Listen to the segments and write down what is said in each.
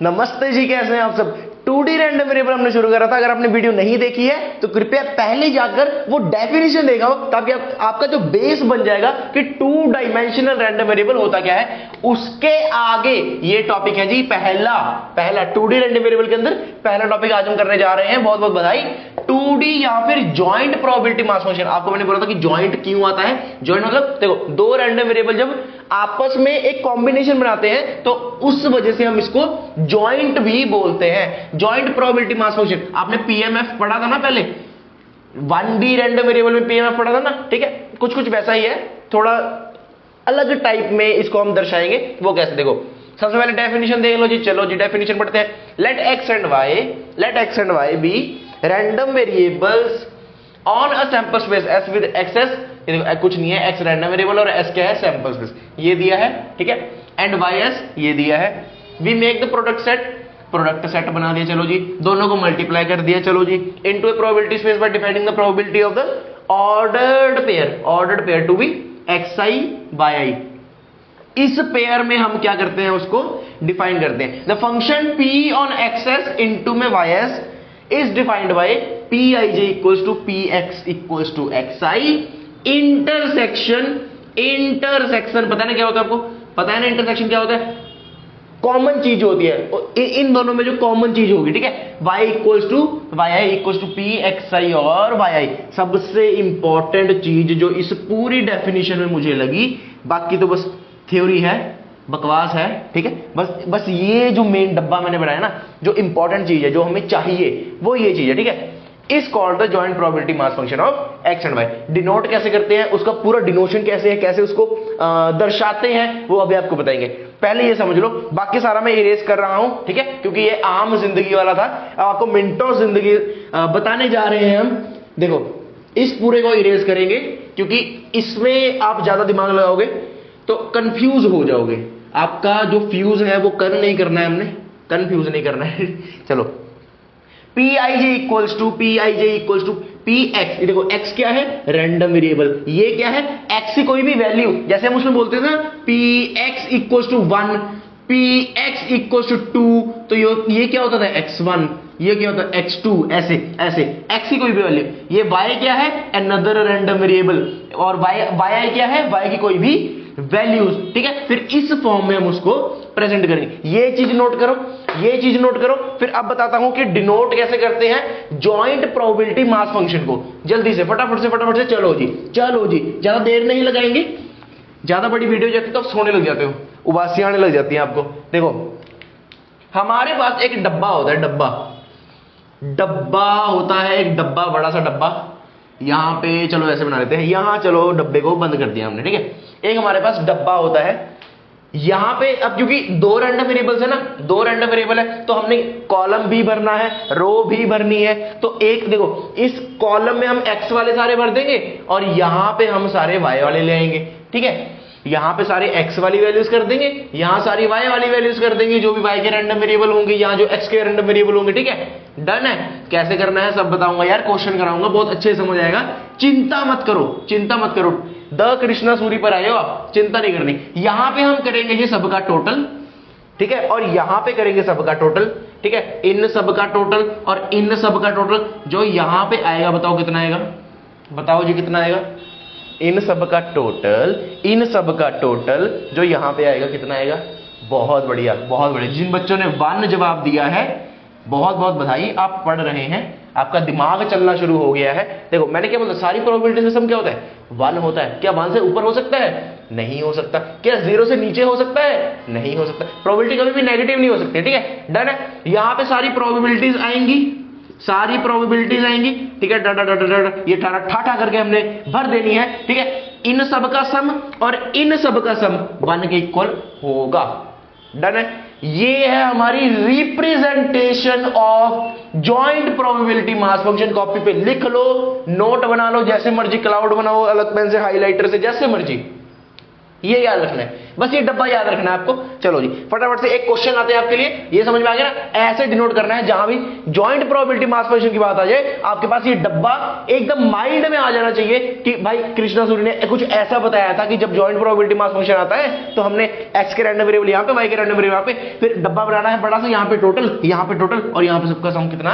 नमस्ते जी, कैसे हैं आप सब। 2D रैंडम वेरिएबल हमने शुरू करा था। अगर आपने वीडियो नहीं देखी है तो कृपया पहले जाकर वो डेफिनेशन देखा हो, ताकि आपका जो बेस बन जाएगा कि 2 डायमेंशनल रैंडम वेरिएबल होता क्या है। उसके आगे ये टॉपिक है जी पहला 2D रैंडम वेरिएबल के अंदर पहला टॉपिक आज हम करने जा रहे हैं। बहुत बहुत बधाई। 2D या फिर जॉइंट प्रोबेबिलिटी मास फंक्शन। आपको मैंने बोला था कि जॉइंट क्यों आता है। जॉइंट मतलब देखो, 2 रैंडम वेरिएबल जब आपस में एक कॉम्बिनेशन बनाते हैं तो उस वजह से हम इसको जॉइंट भी बोलते हैं। जॉइंट प्रोबेबिलिटी मास फंक्शन आपने पीएमएफ पढ़ा था ना पहले, 1D रैंडम वेरिएबल में पीएमएफ पढ़ा था ना, ठीक है। कुछ कुछ वैसा ही है, थोड़ा अलग टाइप में इसको हम दर्शाएंगे। वो कैसे, देखो सबसे पहले डेफिनेशन देख लो जी। चलो जी डेफिनेशन पढ़ते हैं। Let X and Y be random variables on a sample space S with access. कुछ नहीं है, एक्स रैंडम वेरिएबल और एस क्या है, सैंपल स्पेस ये दिया है, ठीक है। एंड वाई एस ये दिया है। We make the product set बना दिया, चलो जी। दोनों को मल्टीप्लाई कर दिया, चलो जी। Into a probability space by defining the probability of the ordered pair to be xi by i। इस पेयर में हम क्या करते हैं, उसको डिफाइन करते हैं। The function p on X S into में ys is defined by pij equals to px equals to xi। Intersection पता है ना क्या होता है, आपको पता है ना इंटरसेक्शन क्या होता है। कॉमन चीज होती है इन दोनों में, जो कॉमन चीज होगी, ठीक है। y equals to yi equals to pxi और yi। सबसे इंपॉर्टेंट चीज जो इस पूरी डेफिनेशन में मुझे लगी, बाकी तो बस थ्योरी है, बकवास है, ठीक है। बस ये जो मेन डब्बा मैंने बनाया ना, जो इंपॉर्टेंट चीज है, जो हमें चाहिए, वो ये चीज है, ठीक है। Is called the joint probability mass function of X and Y. Denote कैसे करते हैं, उसका पूरा डिनोशन कैसे है, कैसे उसको दर्शाते हैं, वो अभी आपको बताएंगे। पहले ये समझ लो, बाकी सारा मैं इरेज कर रहा हूं, ठीक है, क्योंकि ये आम जिंदगी वाला था। अब आपको मिनटों जिंदगी बताने जा रहे हैं हम। देखो इस पूरे को इरेज करेंगे, क्योंकि इसमें आप ज्यादा दिमाग लगाओगे तो कंफ्यूज हो जाओगे। आपका जो फ्यूज है वो नहीं करना है, हमने कंफ्यूज नहीं करना है। चलो pij इक्वल्स टू px। देखो x क्या है, रैंडम वेरिएबल। ये क्या है, x की कोई भी वैल्यू, जैसे हम उसमें बोलते थे ना px equals to 1, px equals to 2, तो ये क्या होता था, x1, ये क्या होता है x2, ऐसे x की कोई भी वैल्यू। ये y क्या है, अनदर रैंडम वेरिएबल, और y क्या है, y की कोई भी वैल्यूज, ठीक है। फिर इस फॉर्म में हम उसको प्रेजेंट करेंगे। ये चीज नोट करो। फिर अब बताता हूं कि डिनोट कैसे करते हैं जॉइंट प्रोबेबिलिटी मास फंक्शन को। जल्दी से फटाफट से चलो जी ज्यादा देर नहीं लगाएंगे। ज्यादा बड़ी वीडियो जाती तो आप सोने लग जाते हो, उबासी आने लग जाती है आपको। देखो हमारे पास एक डब्बा होता है, एक डब्बा, बड़ा सा डब्बा। यहां पे चलो ऐसे बना लेते हैं, यहां चलो डब्बे को बंद कर दिया हमने, ठीक है। एक हमारे पास डब्बा होता है यहां पे। अब क्योंकि 2 रैंडम वेरिएबल्स है ना, 2 रैंडम वेरिएबल है, तो हमने कॉलम भी भरना है, रो भी भरनी है। तो एक देखो, इस कॉलम में हम x वाले सारे भर देंगे और यहां पे हम सारे y वाले ले आएंगे, ठीक है। यहां पे सारे x वाली वैल्यूज कर देंगे, यहां सारी y वाली वैल्यूज कर देंगे, जो भी y के रैंडम वेरिएबल होंगे, यहां जो x के रैंडम वेरिएबल होंगे, ठीक है। डन है। कैसे करना है सब बताऊंगा यार, क्वेश्चन कराऊंगा, बहुत अच्छे से समझ आएगा। चिंता मत करो। द कृष्णा सूरी पर आए हो आप, चिंता नहीं करनी। यहां पे हम करेंगे ये सबका टोटल, ठीक है, और यहां पे करेंगे सबका टोटल, ठीक है। इन सबका टोटल और इन सबका टोटल जो यहां पे आएगा, बताओ कितना आएगा, बताओ जी कितना आएगा। इन सबका टोटल जो यहां पे आएगा कितना आएगा। बहुत बढ़िया। जिन बच्चों ने 1 जवाब दिया है, बहुत बहुत बधाई, आप पढ़ रहे हैं, आपका दिमाग चलना शुरू हो गया है। देखो मैंने क्या बोला, सारी प्रोबेबिलिटी सिस्टम क्या होता है, 1 होता है। क्या 1 से ऊपर हो सकता है, नहीं हो सकता। क्या 0 से नीचे हो सकता है, नहीं हो सकता। प्रोबेबिलिटी कभी भी नेगेटिव नहीं हो सकती, ठीक है। डन है। यहां पे सारी प्रोबेबिलिटीज आएंगी, ठीक है। ये ठाठा करके हमने भर देनी है, ठीक है। इन सब का सम और इन सब का सम 1 के इक्वल होगा। डन है। ये है हमारी representation of joint probability mass function. Copy पे लिख लो, नोट बना लो, जैसे मर्जी क्लाउड बनाओ, अलग पेन से, हाइलाइटर से, जैसे मर्जी। ये याद रखना है, बस ये डब्बा याद रखना है आपको। चलो जी फटाफट से एक क्वेश्चन आते हैं आपके लिए, ये समझ में आ गया ना, ऐसे डिनोट करना है जहां भी जॉइंट प्रोबेबिलिटी मास फंक्शन की बात आ जाए आपके पास ये डब्बा एकदम माइंड में आ जाना चाहिए कि भाई कृष्णा सूर्य ने कुछ ऐसा बताया था कि जब जॉइंट प्रोबेबिलिटी मास फंक्शन आता है तो हमने एक्स के रैंडम वेरिएबल यहां पे, वाई के रैंडम वेरिएबल यहां पे, फिर डब्बा बनाना है बड़ा सा, यहां पे टोटल, यहां पे टोटल और यहां पे सबका सम कितना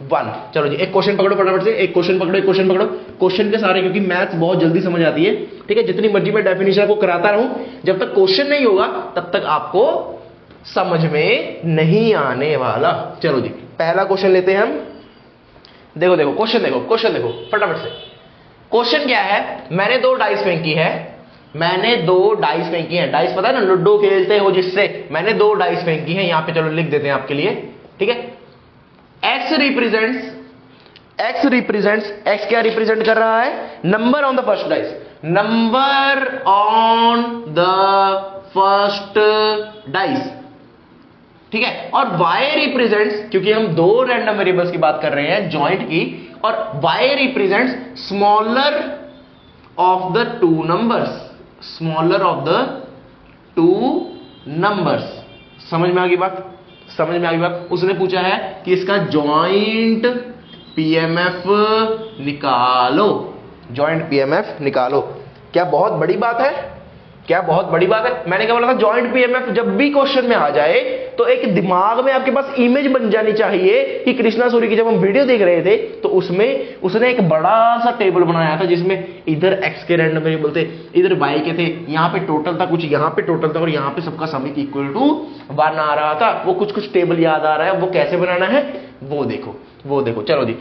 1। चलो जी एक क्वेश्चन पकड़ो फटाफट से, एक क्वेश्चन पकड़ो, एक क्वेश्चन पकड़ो, क्वेश्चन के सारे, क्योंकि मैथ्स बहुत जल्दी समझ आती है, ठीक है, जितनी मर्जी मैं डेफिनेशन को कराता रहूं, जब तक क्वेश्चन नहीं होगा तब तक आपको समझ में नहीं आने वाला। चलो जी पहला क्वेश्चन लेते हैं हम, देखो देखो क्वेश्चन देखो, क्वेश्चन देखो फटाफट से। क्वेश्चन क्या है, मैंने 2 डाइस फेंकी है, मैंने 2 डाइस फेंकी है, डाइस पता है ना लूडो खेलते हो जिससे, मैंने 2 डाइस फेंकी है, यहां पे चलो लिख देते हैं आपके लिए, ठीक है। x क्या रिप्रेजेंट कर रहा है, number on the first dice, number on the first dice, ठीक है। और y रिप्रेजेंट्स, क्योंकि हम 2 रैंडम वेरिएबल्स की बात कर रहे हैं जॉइंट की, और y represents smaller of the 2 numbers, smaller of the 2 numbers. समझ में आ गई बात, समझ में आ गई बात। उसने पूछा है कि इसका जॉइंट पीएमएफ निकालो, जॉइंट पीएमएफ निकालो। क्या बहुत बड़ी बात है, क्या बहुत बड़ी बात है। मैंने क्या बोला था, जॉइंट पीएमएफ जब भी क्वेश्चन में आ जाए तो एक दिमाग में आपके पास इमेज बन जानी चाहिए कि कृष्णा सूर्य की जब हम वीडियो देख रहे थे तो उसमें उसने एक बड़ा सा टेबल बनाया था जिसमें इधर एक्स के रैंडम वेरिएबल थे, इधर वाई के थे, यहाँ पे टोटल था कुछ, यहाँ पे टोटल था और यहाँ पे सबका सम इक्वल टू 1 आ रहा था। वो कुछ टेबल याद आ रहा है, वो कैसे बनाना है वो देखो, वो देखो। चलो जी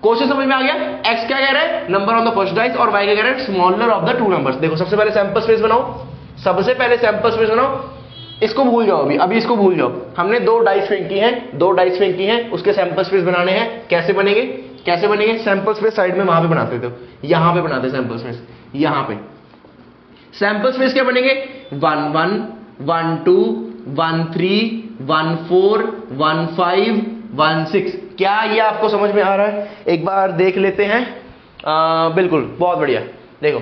क्वेश्चन समझ में आ गया। x क्या कह रहा है, number on the first dice, और y क्या कह रहा है, स्मॉलर ऑफ द 2 नंबर्स। देखो सबसे पहले सैंपल स्पेस बनाओ, सबसे पहले सैंपल स्पेस बनाओ, इसको भूल जाओ, अभी इसको भूल जाओ। हमने 2 डाइस फेंकी हैं, 2 डाइस फेंकी हैं, उसके सैंपल स्पेस बनाने हैं। कैसे बनेंगे, कैसे बनेंगे, सैंपल स्पेस साइड में वहां पे बनाते थे, यहां पे बनाते सैंपल स्पेस, यहां पे सैंपल स्पेस क्या बनेंगे, 1 1 1 2 1 3 1 4 1 5 1 6। क्या ये आपको समझ में आ रहा है, एक बार देख लेते हैं। बिल्कुल बहुत बढ़िया। देखो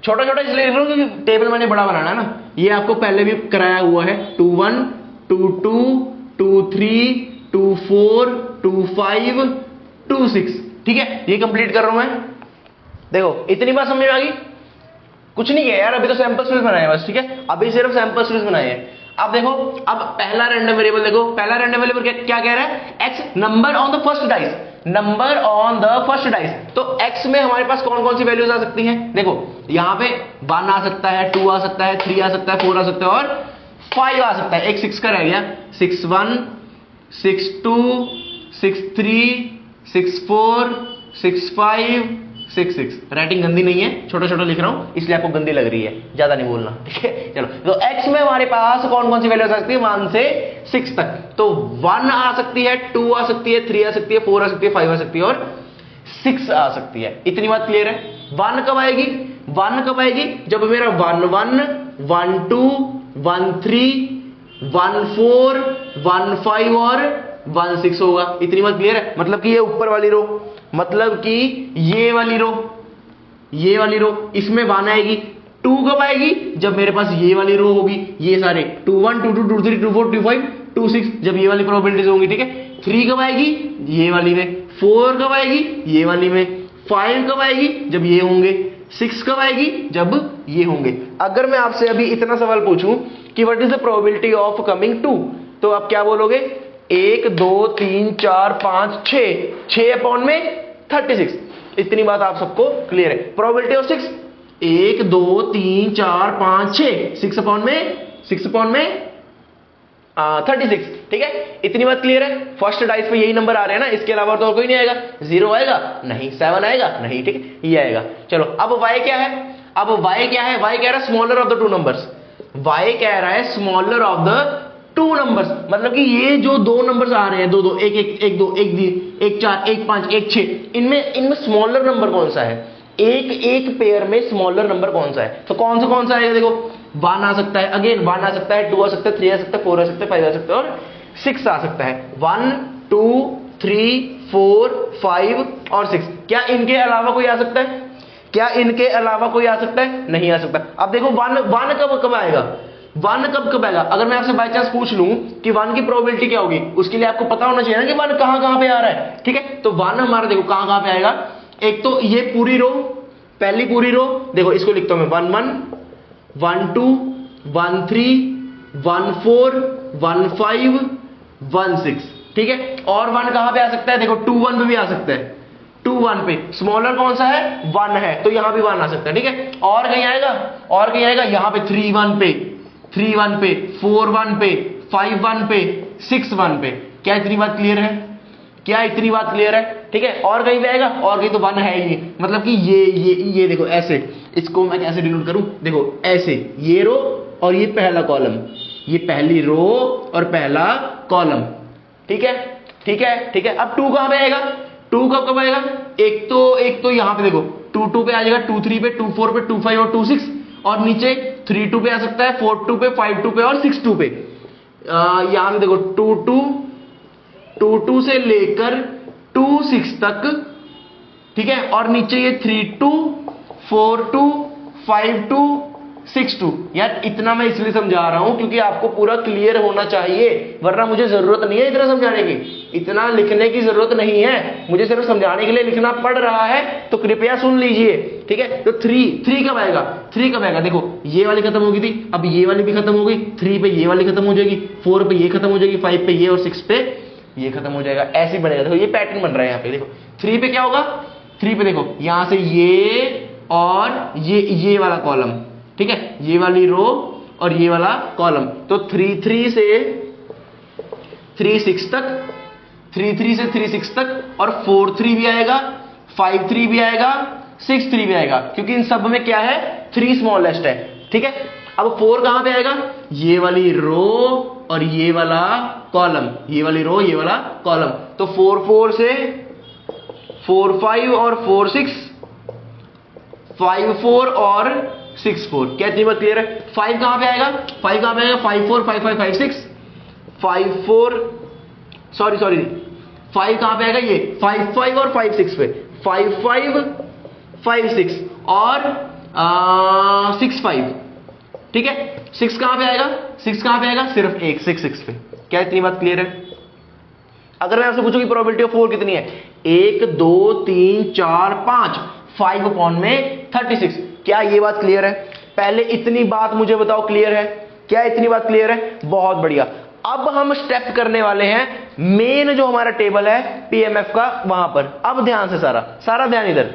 छोटा छोटा इसलिए लिख रहा हूं क्योंकि टेबल मैंने बड़ा बनाना है ना, ये आपको पहले भी कराया हुआ है, 2 1 2 2 2 3 2 4 2 5 2 6, ठीक है, ये कंप्लीट कर रहा हूं मैं। देखो इतनी बात समझ में आ गई, कुछ नहीं किया यार, अभी तो सैंपल स्पेस बनाए बस, ठीक है, अभी सिर्फ सैंपल स्पेस बनाए हैं। अब देखो, अब पहला रैंडम वेरिएबल देखो, पहला रैंडम वेरिएबल क्या कह रहा है, x number on the first dice, number on the first dice. तो x में हमारे पास कौन कौन सी वैल्यूज आ सकती हैं, देखो यहां पे 1 आ सकता है, 2 आ सकता है, 3 आ सकता है, 4 आ सकता है और 5 आ सकता है। एक 6 का रह गया, 6 1 6 2 6 3 6 4 6 5 6 6। राइटिंग गंदी नहीं है, छोटा छोटा लिख रहा हूं इसलिए आपको गंदी लग रही है, ज्यादा नहीं बोलना, ठीक है। चलो तो x में हमारे पास कौन कौन सी वैल्यू आ सकती है, 1 से 6 तक। तो 1 आ सकती है, 2 आ सकती है, 3 आ सकती है, 4 आ सकती है, 5 आ सकती है और 6 आ सकती है। इतनी बात क्लियर है। 1 कब आएगी, 1 कब आएगी, जब मेरा 1 1 1 2 1 3 1 4 1 5 और 1 6 होगा। इतनी बात क्लियर है। मतलब कि ये ऊपर वाली रो, मतलब कि ये वाली रो, ये वाली रो, इसमें 1 आएगी। 2 कब आएगी, जब मेरे पास ये वाली रो होगी, ये सारे 2 1 2 2 2 3 2 4 2 5 2 6, जब ये वाली प्रोबेबिलिटीज होंगी, ठीक है। 3 कब आएगी, ये वाली में। 4 कब आएगी, ये वाली में। 5 कब आएगी, जब ये होंगे। 6 कब आएगी, जब ये होंगे। अगर मैं आपसे अभी इतना सवाल पूछूं कि what is the probability of coming 2, तो आप क्या बोलोगे, 1 2 3 4 5 6 अपॉन में 36। इतनी बात आप सबको क्लियर है। प्रोबेबिलिटी ऑफ 6, 1 2 3 4 5 6 अपॉन में 36, ठीक है। इतनी बात क्लियर है। फर्स्ट डाइस पे यही नंबर आ रहे हैं ना, इसके अलावा तो कोई नहीं आएगा। 0 आएगा नहीं, 7 आएगा नहीं, ठीक है, ये आएगा। चलो अब y क्या है, अब y क्या है, y कह रहा है smaller of the 2 numbers, y कह रहा है स्मॉलर ऑफ द 2 नंबर्स। मतलब कि ये जो 2 नंबर्स आ रहे हैं, 2 2 1 1 1 2 1 1 4 1 5 1 6, इनमें स्मॉलर नंबर कौन सा है, एक पेयर में स्मॉलर नंबर कौन सा है। तो कौन सा आएगा, देखो 1 आ सकता है, अगेन 1 आ सकता है, 2 आ सकता है, 3 आ सकता है, 4 आ सकता है, 5 आ सकता है और 6 आ सकता है। 1 2 3 4 5 और 6। क्या इनके अलावा कोई आ सकता है, क्या इनके अलावा कोई आ सकता है? नहीं आ सकता। अब देखो वन कब आएगा, वन कब आएगा? अगर मैं आपसे बाय चांस पूछ लूं कि वन की प्रोबेबिलिटी क्या होगी, उसके लिए आपको पता होना चाहिए ना कि वन कहां पे आ रहा है, ठीक है? तो वन हमारा देखो कहां पे आएगा, एक तो ये पूरी रो, पहली पूरी रो देखो, इसको लिखता हूं मैं 1 1 1 2 1 3 1 4 1 5 1 6, ठीक है? और वन कहां पे आ सकता है? देखो 2 1 पे भी आ सकता है, 2 1 पे स्मॉलर कौन सा है? 1 है, तो यहां भी 1 आ सकता है, ठीक है? और कहीं आएगा? और कहीं आएगा? यहां पे 3 1 पे, 3 1 पे, 4 1 पे, 5 1 पे, 6 1 पे। क्या इतनी बात क्लियर है? क्या इतनी बात क्लियर है? ठीक है? और कहीं पे आएगा? और कहीं तो 1 है ही, मतलब कि ये देखो ऐसे, इसको मैं कैसे डिनोट करूं? देखो ऐसे, ये रो और ये पहला कॉलम, ये पहली रो और पहला कॉलम, ठीक है? ठीक है? ठीक है? अब 2 कहां पे आएगा? 2 कब आएगा? एक तो यहां पे देखो 2 2 पे आ जाएगा, 2 3 पे, 2 4 पे, 2 5 और 2 6, और नीचे 3 2 पे आ सकता है, 4 2 पे, 5 2 पे और 6 2 पे। यहां पे देखो 2 2 से लेकर 2 6 तक, ठीक है? और नीचे ये 3 2 4 2 5 2 6 2। यार इतना मैं इसलिए समझा रहा हूं क्योंकि आपको पूरा क्लियर होना चाहिए, वरना मुझे जरूरत नहीं है इतना समझाने की, इतना लिखने की जरूरत नहीं है, मुझे सिर्फ समझाने के लिए लिखना पड़ रहा है, तो कृपया सुन लीजिए, ठीक है? तो 3 कब आएगा? 3 कब आएगा? देखो ये वाली खत्म हो गई थी, अब ये वाली भी खत्म हो गई, 3 पे ये वाली खत्म हो जाएगी, 4 पे ये खत्म हो जाएगी, 5 पे ये और 6 पे ये खत्म हो जाएगा, ऐसे ही बनेगा। देखो ये पैटर्न बन रहा है यहाँ पे, देखो 3 पे क्या होगा? 3 पे देखो यहां से ये और ये वाला कॉलम, ठीक है? ये वाली रो और ये वाला कॉलम, तो 3 3 से 3 6 तक, 3 3 से 3 6 तक, और 4 3 भी आएगा, 5 3 भी आएगा, 6 3 भी आएगा, क्योंकि इन सब में क्या है? 3 स्मॉलेस्ट है, ठीक है? अब 4 कहां पे आएगा? ये वाली रो और ये वाला कॉलम, ये वाली रो ये वाला कॉलम, तो 4 4 से 4 5 और 4 6, 5 4 और 6 4। क्या इतनी बात क्लियर है? 5 कहां पे आएगा? 5 कहां पे आएगा? 5 4 5 5 5 6 5 4, सॉरी 5 कहां पे आएगा? ये 5 5 और 5 6 पे, 5 5 5 6 और 6 5, ठीक है? 6 कहां पे आएगा? 6 कहां पे आएगा? सिर्फ एक 6 6 पे। क्या इतनी बात क्लियर है? अगर मैं आपसे पूछूं कि प्रोबेबिलिटी ऑफ 4 कितनी है? 1 2 3 4 5, 5 अपॉन में 36। क्या ये बात क्लियर है? पहले इतनी बात मुझे बताओ, क्लियर है? क्या इतनी बात क्लियर है? बहुत बढ़िया। अब हम स्टेप करने वाले हैं मेन जो हमारा टेबल है पीएमएफ का, वहां पर। अब ध्यान से सारा ध्यान इधर,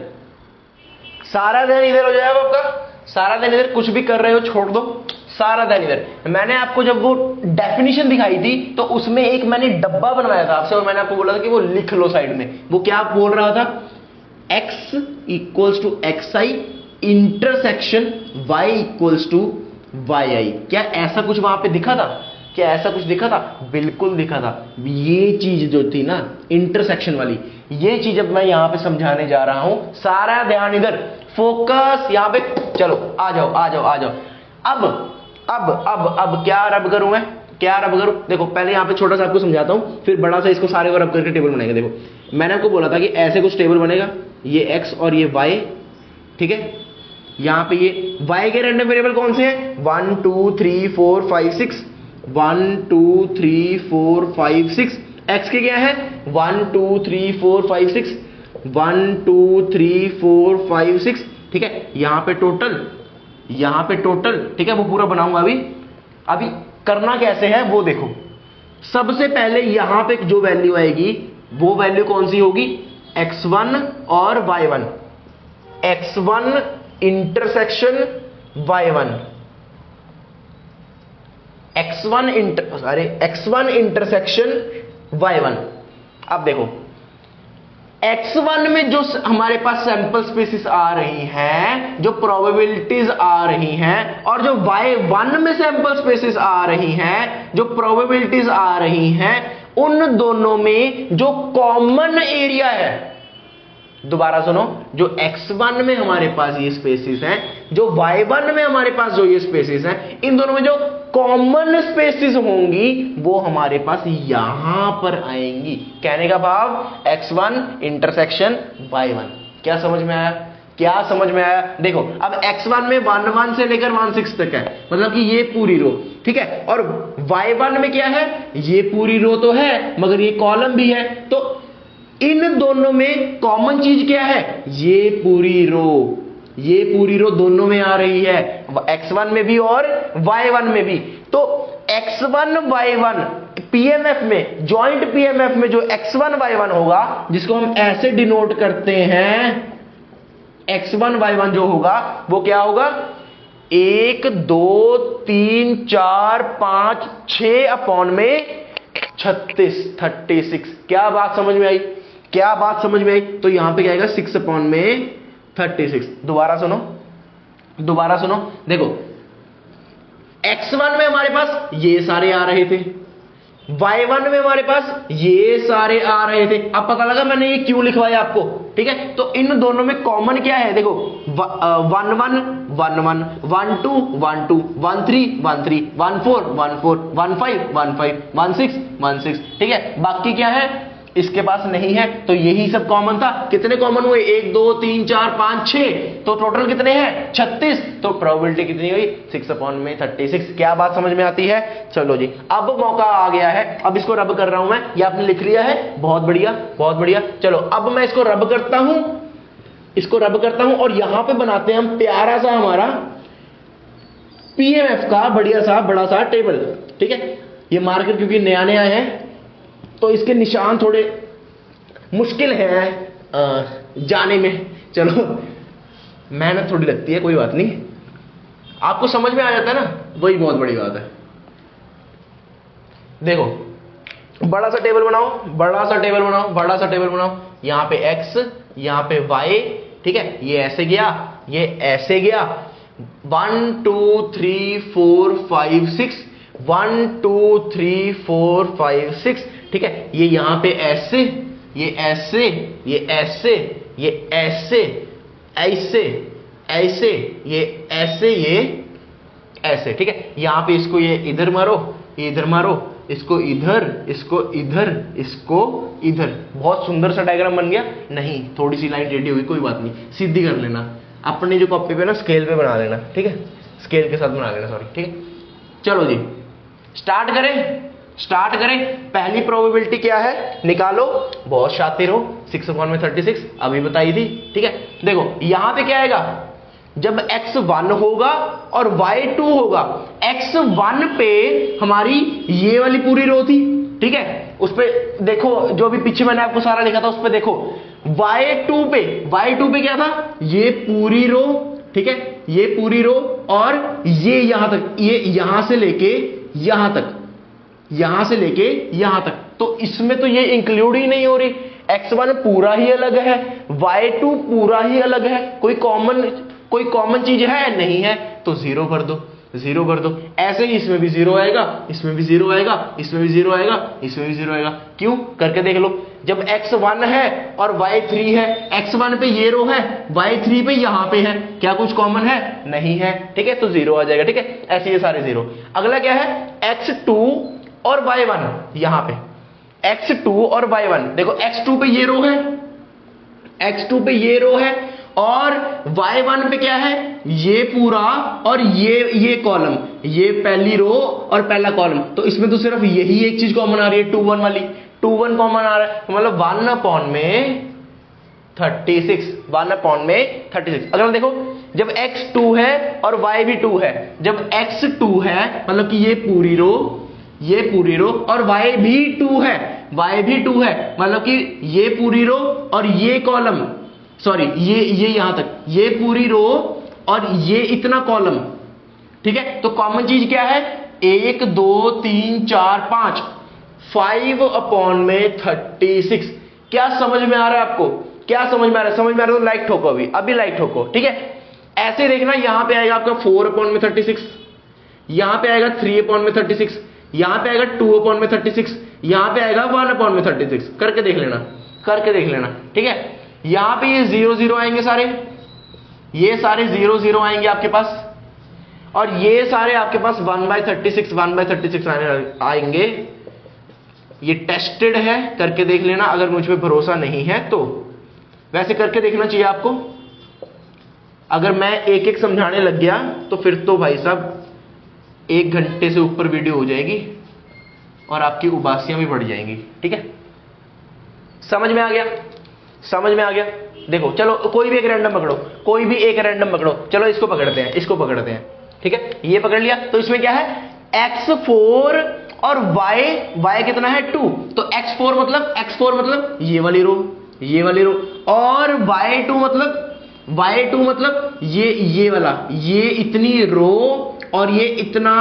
सारा ध्यान इधर हो जाएगा आपका, सारा ध्यान इधर, कुछ भी कर रहे हो छोड़ दो, सारा ध्यान इधर। मैंने आपको जब वो डेफिनेशन दिखाई थी तो उसमें एक मैंने डब्बा बनवाया था आपसे, और मैंने आपको बोला था कि वो लिख लो साइड में। वो क्या बोल रहा था? x equals to X I intersection y equals to Y I. क्या ऐसा कुछ वहां पे दिखा था? क्या ऐसा कुछ दिखा था? बिल्कुल दिखा था। ये चीज जो थी ना इंटरसेक्शन वाली, ये चीज अब मैं यहां पे समझाने जा रहा हूं। सारा ध्यान इधर, फोकस यहां पे। चलो आ जाओ आ जाओ आ जाओ। अब क्या रब करूं मैं? क्या रब करूं? देखो पहले यहां पे छोटा सा आपको समझाता हूं, फिर बड़ा सा इसको सारे को रब करके टेबल बनाएंगे। देखो मैंने आपको बोला था कि ऐसे कुछ टेबल बनेगा, ये x और ये y, ठीक है? यहां पे ये y के रैंडम वेरिएबल कौन से हैं? 1 2 3 4 5 6, 1 2 3 4 5 6। x के क्या है? 1 2 3 4 5 6, 1 2 3 4 5 6, ठीक है? यहां पे टोटल, ठीक है? वो पूरा बनाऊंगा अभी करना कैसे है वो देखो। सबसे पहले यहां पे जो वैल्यू आएगी वो वैल्यू कौन सी होगी? x1 और y1, x1 intersection y1, x1 intersection y1। अब देखो x1 में जो हमारे पास सैंपल स्पेसिस आ रही हैं, जो प्रोबेबिलिटीज आ रही हैं, और जो y1 में सैंपल स्पेसिस आ रही हैं, जो प्रोबेबिलिटीज आ रही हैं, उन दोनों में जो कॉमन एरिया है, दोबारा सुनो, जो x1 में हमारे पास ये स्पेसिस हैं, जो y1 में हमारे पास जो ये स्पेसिस हैं, इन दोनों में जो कॉमन स्पेसिस होंगी वो हमारे पास यहां पर आएंगी। कहने का भाव x1 इंटरसेक्शन y1। क्या समझ में आया? क्या समझ में आया? देखो अब x1 में 1 से लेकर 16 तक है, मतलब कि ये पूरी रो, ठीक है। और y1 में क्या है, ये पूरी रो तो है मगर ये कॉलम भी है, तो इन दोनों में कॉमन चीज क्या है, ये पूरी रो दोनों में आ रही है, x1 में भी और y1 में भी। तो x1 y1 पीएमएफ में, जॉइंट पीएमएफ में जो x1 y1 होगा, जिसको हम ऐसे डिनोट करते हैं, x1 y1 जो होगा वो क्या होगा, 1 2 3 4 5 6 अपॉन में 36। क्या बात समझ में आई? क्या बात समझ में आई? तो यहां पे क्या आएगा, 6 अपॉन में 36। दोबारा सुनो, देखो x1 में हमारे पास ये सारे आ रहे थे, y1 में हमारे पास ये सारे आ रहे थे। अब पता लगा मैंने ये क्यों लिखवाया आपको, ठीक है। तो इन दोनों में कॉमन क्या है, देखो 1 1 1 1 1 2 1 2 1 3 1 3 1 4 1 4 1 5 1 5 1 6 1 6, ठीक है। बाकी क्या है, इसके पास नहीं है, तो यही सब कॉमन था। कितने कॉमन हुए, 1 2 3 4 5 6, तो टोटल कितने हैं, 36। तो प्रोबेबिलिटी कितनी हुई, 6 अपॉन में 36। क्या बात समझ में आती है? चलो जी, अब मौका आ गया है, अब इसको रब कर रहा हूं मैं, ये आपने लिख लिया है, बहुत बढ़िया। चलो अब मैं इसको रब करता हूं, और यहां पे बनाते हैं हम प्यारा सा हमारा पीएमएफ का बड़ा सा टेबल, ठीक है। ये मार्कर क्योंकि नया है तो इसके निशान थोड़े मुश्किल हैं जाने में, चलो मेहनत थोड़ी लगती है, कोई बात नहीं, आपको समझ में आ जाता है ना, वही बहुत बड़ी बात है। देखो बड़ा सा टेबल बनाओ, यहां पे x, यहां पे y, ठीक है। ये ऐसे गया, 1 2 3 4 5 6, 1 2 3 4 5 6, ठीक है। ये यहां पे ऐसे, ये ऐसे, ये ऐसे, ये ऐसे, ऐसे, ऐसे, ये ऐसे, ये ऐसे, ठीक है। यहां पे इसको ये इधर मारो, इसको इधर, इसको इधर। बहुत सुंदर सा डायग्राम बन गया। नहीं, थोड़ी सी लाइन टेढ़ी हुई, कोई बात नहीं, सीधी कर लेना अपनी जो कॉपी पे ना, स्केल पे बना लेना, ठीक है, स्केल के साथ बना लेना, सॉरी, ठीक है। चलो जी स्टार्ट करें। पहली प्रोबेबिलिटी क्या है, निकालो, बहुत शातिर हो, 6 अपॉन में 36 अभी बताई थी, ठीक है। देखो यहां पे क्या आएगा, जब x1 होगा और y2 होगा, x1 पे हमारी ये वाली पूरी रो थी, ठीक है, उस पे देखो, जो भी पीछे मैंने आपको सारा लिखा था उस पे देखो। y2 पे क्या था, ये पूरी रो, ठीक है, ये पूरी रो, और ये यहां तक, ये यहां से लेके यहां तक, तो इसमें तो ये इंक्लूड ही नहीं हो रही। x1 पूरा ही अलग है, y2 पूरा ही अलग है, कोई कॉमन चीज है नहीं है, तो जीरो कर दो। ऐसे ही इसमें भी जीरो आएगा, इसमें भी जीरो आएगा, इसमें भी जीरो आएगा, इसमें भी जीरो आएगा। क्यों, करके देख लो। जब x1 है और y3 है, x1 पे ये रो है, y3 पे यहां पे है, क्या कुछ कॉमन है, नहीं है, ठीक है, तो जीरो आ जाएगा, ठीक है। ऐसे ये सारे जीरो। अगला क्या है, x2 और y1, यहां पे x2 और y1, देखो x2 पे ये रो है, और y1 पे क्या है, ये पूरा और ये कॉलम, ये पहली रो और पहला कॉलम, तो इसमें तो सिर्फ यही एक चीज कॉमन आ रही है, 2 1 वाली, 2 1 कॉमन आ रहा है, मतलब 1 अपॉन में 36, 1 अपॉन में 36। अगर देखो जब x2 है और y भी 2 है, जब x2 है मतलब कि ये पूरी रो और y भी 2 है, मतलब कि ये पूरी रो और ये कॉलम, सॉरी ये यहां तक, ये पूरी रो और ये इतना कॉलम, ठीक है। तो कॉमन चीज क्या है, 1 2 3 4 5 अपॉन में 36। क्या समझ में आ रहा है आपको, क्या समझ में आ रहा है तो लाइक ठोको, अभी लाइक ठोको, ठीक है। ऐसे देखना, यहां पे आएगा आपका 4 अपॉन में 36, यहां पे आएगा 3 अपॉन में 36, यहां पे आएगा 2 अपॉन में 36, यहां पे आएगा 1 अपॉन में 36। करके देख लेना, ठीक है। यहां पे ये 0 0 आएंगे सारे, ये सारे 0 0 आएंगे आपके पास, और ये सारे आपके पास 1/36 आएंगे। ये टेस्टेड है, करके देख लेना, अगर मुझ पे भरोसा नहीं है तो। वैसे करके देखना चाहिए आपको, अगर मैं एक एक समझाने लग गया तो फिर तो भाई साहब 1 घंटे से ऊपर वीडियो हो जाएगी और आपकी उबासियां भी बढ़ जाएंगी। ठीक है, समझ में आ गया? समझ में आ गया? देखो चलो कोई भी एक रैंडम पकड़ो, कोई भी एक रैंडम पकड़ो, चलो इसको पकड़ते हैं, इसको पकड़ते हैं। ठीक है, ये पकड़ लिया तो इसमें क्या है x4 और y कितना है 2, तो x4 मतलब ये वाली रो, ये वाली रो, और y2 मतलब ये वाला, ये इतनी रो और ये इतना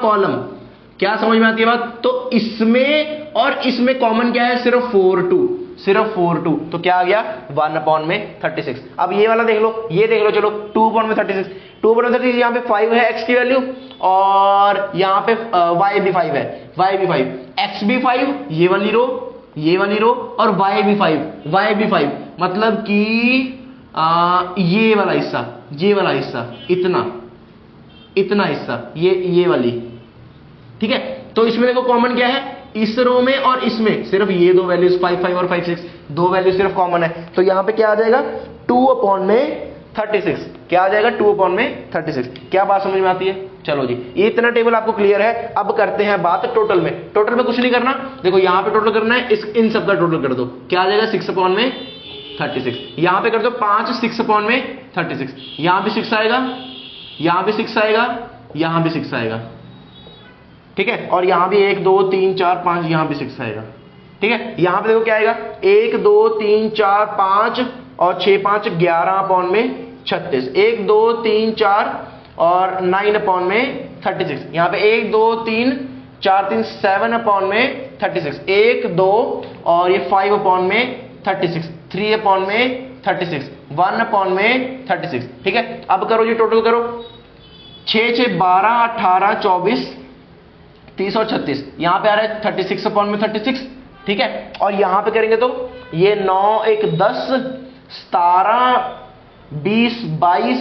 कॉलम। क्या समझ में आती है बात? तो इसमें और इसमें कॉमन क्या है? सिर्फ 4 2, तो क्या आ गया 1/36। अब ये वाला देख लो, ये देख लो, चलो 2/36 यहाँ पे 5 है x की वैल्यू, और यहाँ पे y भी 5 है, x भी 5, ये वाली रो, और y भी 5, मतलब कि ये वाला हिस्सा, इतना हिस्सा, ये वाली। ठीक है, तो इसमें देखो कॉमन क्या है, इस रो में और इसमें सिर्फ ये दो वैल्यूज 5 5 और 5 6, दो वैल्यू सिर्फ कॉमन है, तो यहां पे क्या आ जाएगा 2/36। क्या आ जाएगा 2/36। क्या बात समझ में आती है? चलो जी, ये इतना टेबल आपको क्लियर है। अब करते हैं बात टोटल में। टोटल में कुछ नहीं करना, देखो यहां पे टोटल करना है, इन सब का टोटल कर दो, क्या आ जाएगा 6/36। यहां पे कर दो 5 6/36, यहां भी 6 आएगा, यहां भी 6 आएगा, यहां भी 6 आएगा। ठीक है, और यहां भी 1 2 3 4 5, यहां भी 6 आएगा। ठीक है, यहां पे देखो क्या आएगा 1 2 3 4 5 और 6 5 11/36, 1 2 3 4 और 9/36। यहां पे 1 2 3 4 3 7/36, 1 2 और ये 5/36, 3/36, 1/36। ठीक है, अब करो जी टोटल करो, 6 6 12 18 24 30 और 36, यहां पे आ रहा है 36/36। ठीक है, और यहां पे करेंगे तो ये 9 1 10 17 20 22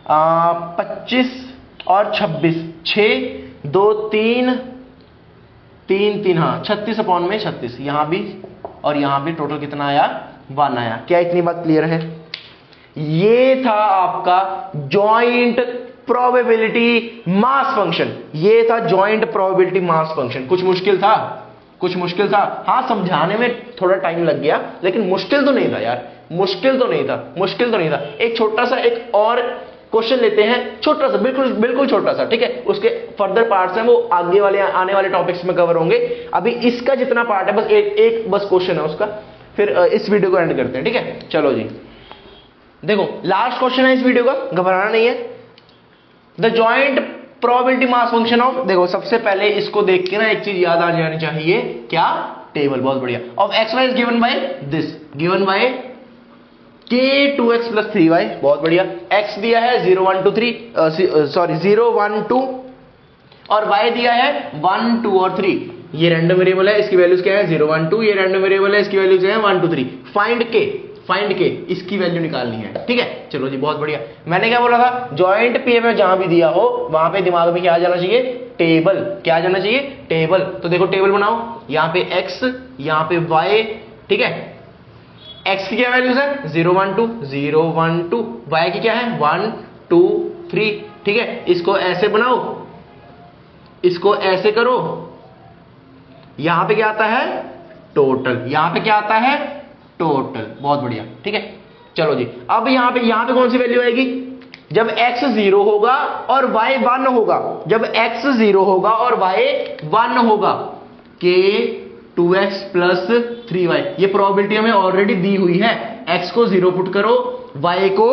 25 और 26, 6 2 3 3 3, हाँ 36/36। यहां भी और यहां भी टोटल कितना आया 1 आया। क्या इतनी बात क्लियर है? ये था आपका जॉइंट प्रोबेबिलिटी मास फंक्शन, ये था जॉइंट प्रोबेबिलिटी मास फंक्शन। कुछ मुश्किल था, हाँ समझाने में थोड़ा टाइम लग गया, लेकिन मुश्किल तो नहीं था यार, मुश्किल तो नहीं था। एक छोटा सा एक और क्वेश्चन लेते हैं, छोटा सा, बिल्कुल छोटा सा। ठीक है, उसके फर्दर पार्ट्स हैं वो आगे वाले आने वाले टॉपिक्स में कवर होंगे। अभी इसका जितना पार्ट है बस एक बस क्वेश्चन है उसका, फिर इस वीडियो को एंड करते हैं। ठीक है, चलो जी देखो लास्ट क्वेश्चन है इस वीडियो का, घबराना नहीं है। The joint probability mass function of, देखो सबसे पहले इसको देख के ना एक चीज याद आ जानी चाहिए, क्या? टेबल। बहुत बढ़िया। Of X Y is given by this, given by k 2x + 3y। बहुत बढ़िया। x दिया है 0 1 2 3, सॉरी 0 1 2, और y दिया है 1 2 और 3। ये रैंडम वेरिएबल है, इसकी वैल्यूज क्या है 0 1 2, ये रैंडम वेरिएबल है, इसकी वैल्यूज है 1 2 3। फाइंड के इसकी वैल्यू निकालनी है। ठीक है, चलो जी बहुत बढ़िया। मैंने क्या बोला था, जॉइंट पीए में जहां भी दिया हो वहां पे दिमाग में क्या आ जाना चाहिए, टेबल। क्या आ जाना चाहिए, टेबल। तो देखो टेबल बनाओ, यहां पे x, यहां पे y। ठीक है, x की क्या वैल्यूज है 0 1 2 0 1 2, y की क्या है 1 2 3। ठीक है, इसको ऐसे बनाओ, इसको ऐसे करो, यहां पे क्या आता है टोटल, यहां पे क्या आता है टोटल। बहुत बढ़िया। ठीक है, चलो जी अब यहां पे कौन सी वैल्यू आएगी, जब x 0 होगा और y 1 होगा, जब x 0 होगा और y 1 होगा, k 2x + 3y। ये प्रोबेबिलिटी हमें ऑलरेडी दी हुई है। x को 0 पुट करो, y को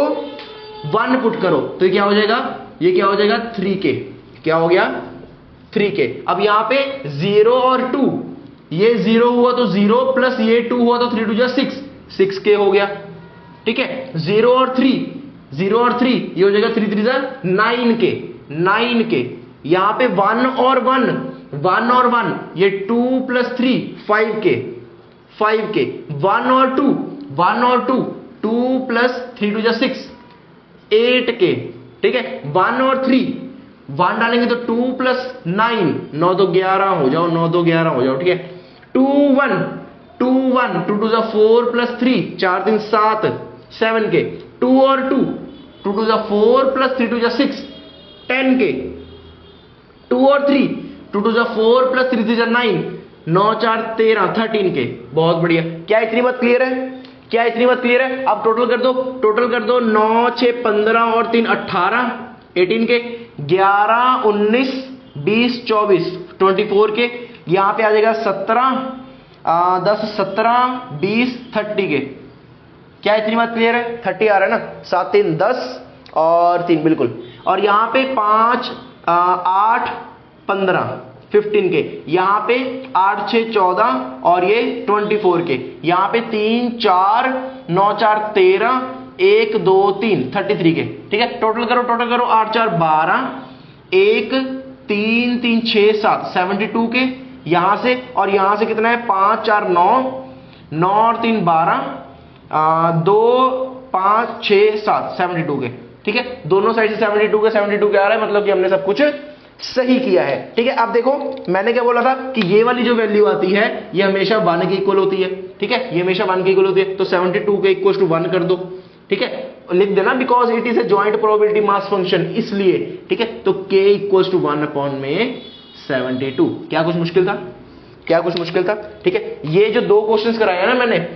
1 पुट करो, तो ये क्या हो जाएगा, ये क्या हो जाएगा 3k। क्या हो गया 3k। अब यहां पे 0 और 2, ये 0 हुआ तो 0 प्लस ये 2 हुआ तो 3 2 जा 6, 6k हो गया। ठीक है, 0 और 3, ये हो जाएगा 3 3 जा 9k। यहां पे 1 और 1, ये 2 + 3 5k, 1 और 2, 2 + 3 2 जा 6 8k। ठीक है, 1 और 3, 1 डालेंगे तो 2 + 9, 9 तो 11 हो जाओ, 9 तो 11 हो जाओ। ठीक है, 2 1, 2 2 4 + 3 4 3 7 7k, 2 और 2 2 2 जा 4 प्लस 3 2 जा 6 10 के 2 और 3 2 2 जा 4 प्लस 3 3 जा 9 9 4 13 13 के। बहुत बढ़िया। क्या इतनी बात क्लियर है? क्या इतनी बात क्लियर है? आप टोटल कर दो 9 6 15 और 3 18 18 के 11 19 20 24 24 के। यहां पे आ जाएगा 17 10 17 20 30 के। क्या इतनी बात क्लियर है? 30 आ रहा है ना, 7 3 10 और 3 बिल्कुल। और यहां पे 5 8 15 15 के। यहां पे 8 6 14 और ये 24 के। यहां पे 3 4 9 4 13 1 2 3 33 के। ठीक है, टोटल करो 8 4 12 1 3 3 6 7 72 के। यहां से और यहां से कितना है? 5 4 9 9 और 3 12 2 5 6 7 72 के। ठीक है, दोनों साइड से 72 के आ रहा है, मतलब कि हमने सब कुछ सही किया है। ठीक है, अब देखो मैंने क्या बोला था कि ये वाली जो वैल्यू आती है ये हमेशा 1 के इक्वल होती है। ठीक है, ये हमेशा 1 के इक्वल होती है, तो 72 के इक्वल टू 1 कर दो। ठीक है, लिख देना because it is a joint probability mass function, इसलिए। ठीक है, तो k इक्वल टू 1 अपॉन में 72। क्या कुछ मुश्किल था? क्या कुछ मुश्किल था? ठीक है, ये जो 2 क्वेश्चंस कराए ना मैंने,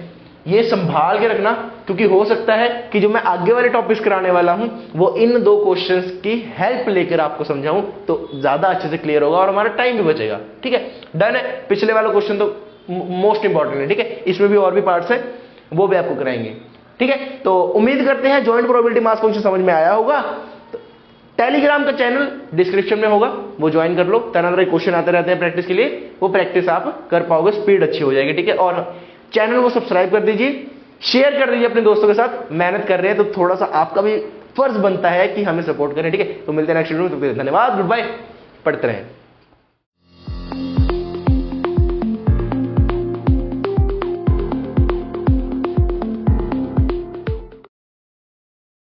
ये संभाल के रखना, क्योंकि हो सकता है कि जो मैं आगे वाले टॉपिक्स कराने वाला हूं वो इन 2 क्वेश्चंस की हेल्प लेकर आपको समझाऊं तो ज्यादा अच्छे से क्लियर होगा और हमारा टाइम भी बचेगा। ठीक है, डन है। पिछले वाला क्वेश्चन तो मोस्ट इंपॉर्टेंट है। ठीक है, इसमें भी और भी पार्ट्स है, वो भी आपको कराएंगे। ठीक है, तो उम्मीद करते हैं जॉइंट प्रोबेबिलिटी मास फंक्शन समझ में आया होगा। टेलीग्राम का चैनल डिस्क्रिप्शन में होगा, वो ज्वाइन कर लो। तरह तरह के क्वेश्चन आते रहते हैं प्रैक्टिस के लिए, वो प्रैक्टिस आप कर पाओगे, स्पीड अच्छी हो जाएगी। ठीक है, और चैनल को सब्सक्राइब कर दीजिए, शेयर कर दीजिए अपने दोस्तों के साथ। मेहनत कर रहे हैं तो थोड़ा सा आपका भी फर्ज बनता है कि हमें सपोर्ट करें। ठीक है, तो मिलते हैं नेक्स्ट वीडियो में, तो धन्यवाद, गुड बाय, पढ़ते रहें।